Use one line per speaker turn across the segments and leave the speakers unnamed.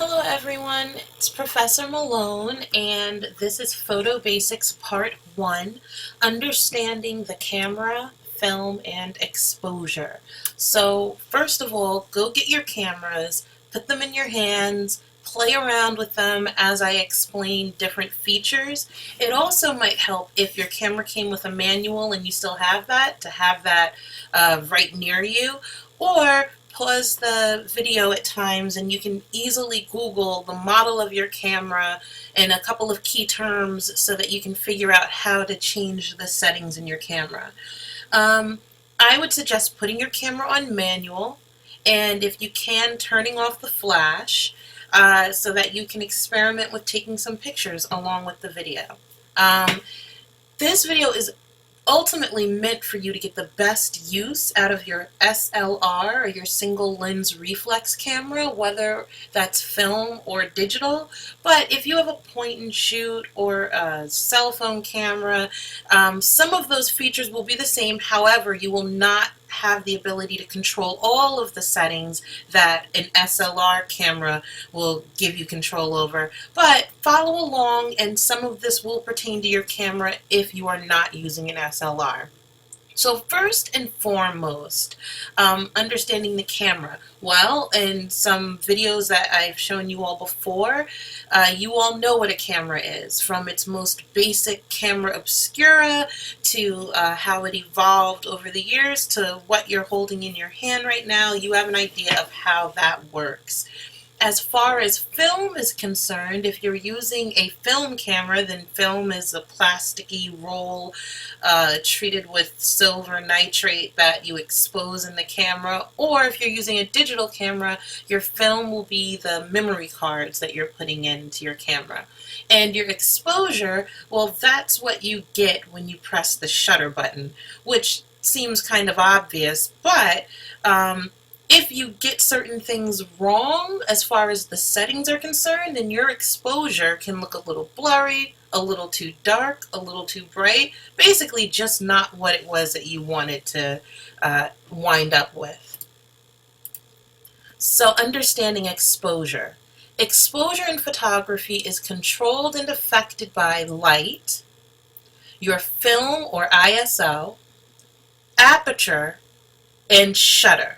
Hello everyone, it's Professor Malone and this is Photo Basics Part 1, Understanding the Camera, Film, and Exposure. So first of all, go get your cameras, put them in your hands, play around with them as I explain different features. It also might help if your camera came with a manual and you still have that, to have that right near you, or pause the video at times and you can easily Google the model of your camera and a couple of key terms so that you can figure out how to change the settings in your camera. I would suggest putting your camera on manual and if you can turning off the flash so that you can experiment with taking some pictures along with the video. This video is ultimately meant for you to get the best use out of your SLR or your single lens reflex camera, whether that's film or digital. But if you have a point and shoot or a cell phone camera, some of those features will be the same. However, you will not have the ability to control all of the settings that an SLR camera will give you control over. But follow along, and some of this will pertain to your camera if you are not using an SLR. So first and foremost, understanding the camera. Well, in some videos that I've shown you all before, you all know what a camera is, from its most basic camera obscura to how it evolved over the years to what you're holding in your hand right now. You have an idea of how that works. As far as film is concerned, if you're using a film camera, then film is a plasticky roll treated with silver nitrate that you expose in the camera. Or if you're using a digital camera, your film will be the memory cards that you're putting into your camera. And your exposure, well, that's what you get when you press the shutter button, which seems kind of obvious, but if you get certain things wrong as far as the settings are concerned, then your exposure can look a little blurry, a little too dark, a little too bright, basically just not what it was that you wanted to wind up with. So understanding exposure. Exposure in photography is controlled and affected by light, your film or ISO, aperture, and shutter.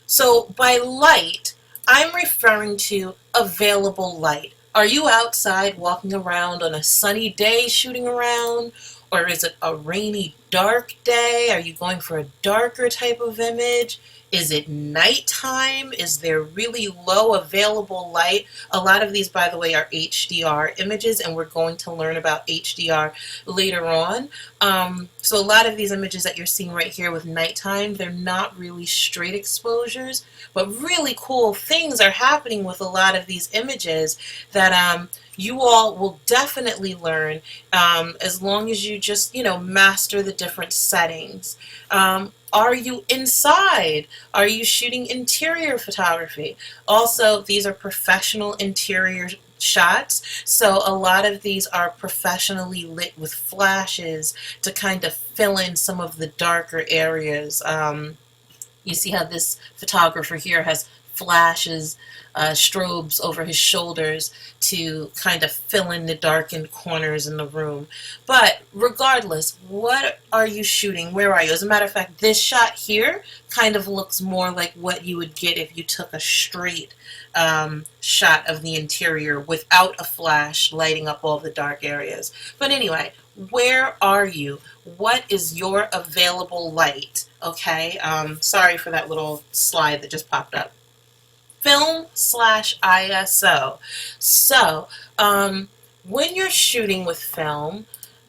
So by light, I'm referring to available light. Are you outside walking around on a sunny day shooting around? Or is it a rainy, dark day? Are you going for a darker type of image? Is it nighttime? Is there really low available light? A lot of these, by the way, are HDR images, and we're going to learn about HDR later on. So a lot of these images that you're seeing right here with nighttime, they're not really straight exposures, but really cool things are happening with a lot of these images that you all will definitely learn as long as you just, master the different settings. Are you inside? Are you shooting interior photography? Also, these are professional interior shots, so a lot of these are professionally lit with flashes to kind of fill in some of the darker areas. You see how this photographer here has flashes, strobes over his shoulders to kind of fill in the darkened corners in the room. But regardless, what are you shooting? Where are you? As a matter of fact, this shot here kind of looks more like what you would get if you took a straight shot of the interior without a flash lighting up all the dark areas. But anyway, where are you? What is your available light? Okay, sorry for that little slide that just popped up. Film/ISO. So, when you're shooting with film,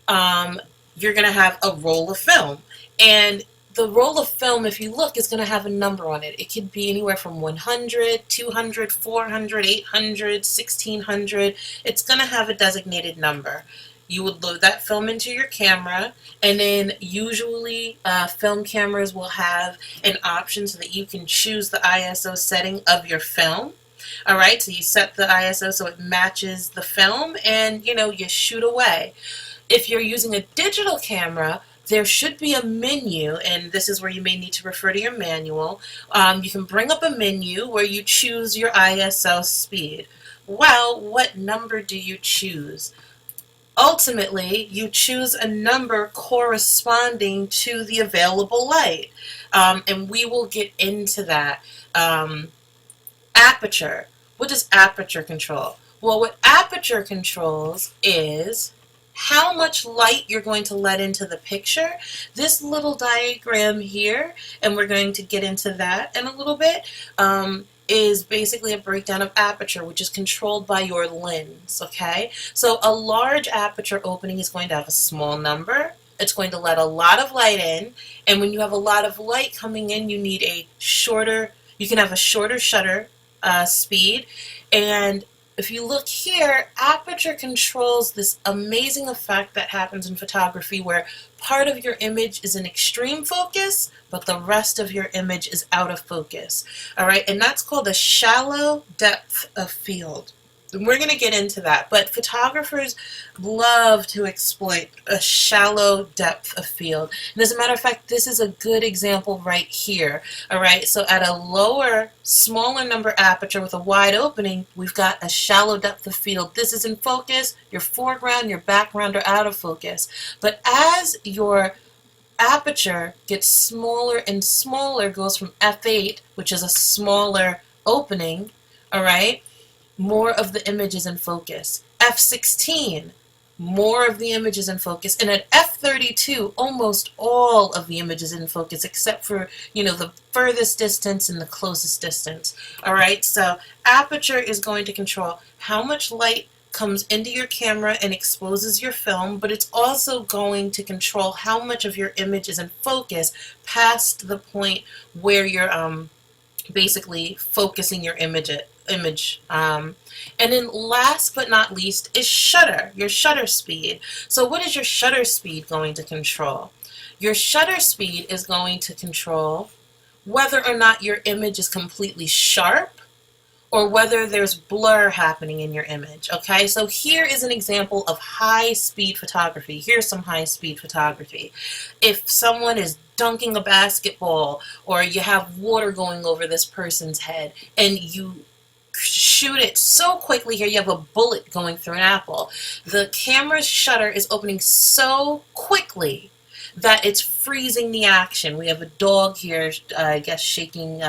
you're going to have a roll of film. And the roll of film, if you look, is going to have a number on it. It could be anywhere from 100, 200, 400, 800, 1600. It's going to have a designated number. You would load that film into your camera, and then usually film cameras will have an option so that you can choose the ISO setting of your film. Alright, so you set the ISO so it matches the film, and you shoot away. If you're using a digital camera, there should be a menu, and this is where you may need to refer to your manual. You can bring up a menu where you choose your ISO speed. Well, what number do you choose? Ultimately, you choose a number corresponding to the available light. And we will get into that. Um, Aperture. What does aperture control? Well, what aperture controls is how much light you're going to let into the picture. This little diagram here, and we're going to get into that in a little bit, is basically a breakdown of aperture, which is controlled by your lens, okay? So a large aperture opening is going to have a small number. It's going to let a lot of light in, and when you have a lot of light coming in, you need a shorter, you can have a shorter shutter speed. And if you look here, aperture controls this amazing effect that happens in photography where part of your image is in extreme focus, but the rest of your image is out of focus. All right, and that's called a shallow depth of field. And we're going to get into that, but photographers love to exploit a shallow depth of field. And as a matter of fact, this is a good example right here. All right, so at a lower, smaller number aperture with a wide opening, we've got a shallow depth of field. This is in focus, your foreground, your background are out of focus. But as your aperture gets smaller and smaller, goes from f8, which is a smaller opening, all right, more of the image is in focus. F16, more of the image is in focus. And at F32, almost all of the image is in focus except for, the furthest distance and the closest distance. All right, so aperture is going to control how much light comes into your camera and exposes your film, but it's also going to control how much of your image is in focus past the point where you're basically focusing your image. And then last but not least is shutter, your shutter speed. So what is your shutter speed going to control? Your shutter speed is going to control whether or not your image is completely sharp or whether there's blur happening in your image, okay? So here is an example of high-speed photography. Here's some high-speed photography. If someone is dunking a basketball or you have water going over this person's head and you shoot it so quickly, here you have a bullet going through an apple. The camera's shutter is opening so quickly that it's freezing the action. We have a dog here, I guess, shaking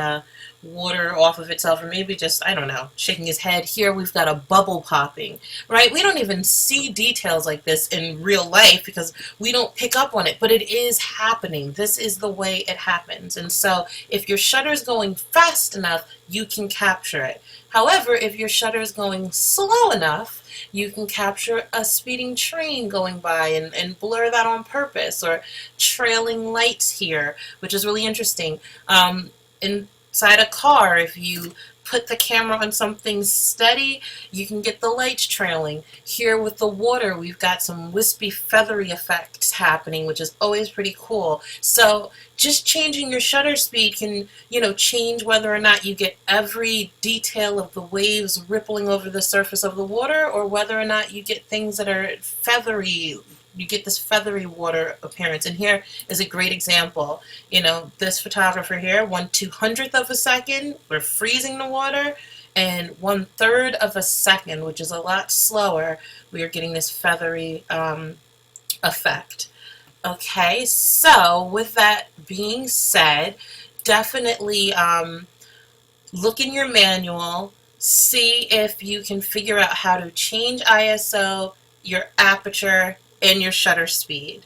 water off of itself, or maybe just, I don't know, shaking his head. Here we've got a bubble popping, right? We don't even see details like this in real life because we don't pick up on it, but it is happening. This is the way it happens. And so if your shutter is going fast enough, you can capture it. However, if your shutter is going slow enough, you can capture a speeding train going by and blur that on purpose, or trailing lights here, which is really interesting. Inside a car, if you put the camera on something steady, you can get the lights trailing. Here with the water, we've got some wispy, feathery effects happening, which is always pretty cool. So just changing your shutter speed can, change whether or not you get every detail of the waves rippling over the surface of the water, or whether or not you get things that are feathery. You get this feathery water appearance. And here is a great example. This photographer here, 1/200th of a second, we're freezing the water, and 1/3 of a second, which is a lot slower, we are getting this feathery effect. Okay, so with that being said, definitely look in your manual, see if you can figure out how to change ISO, your aperture, and your shutter speed.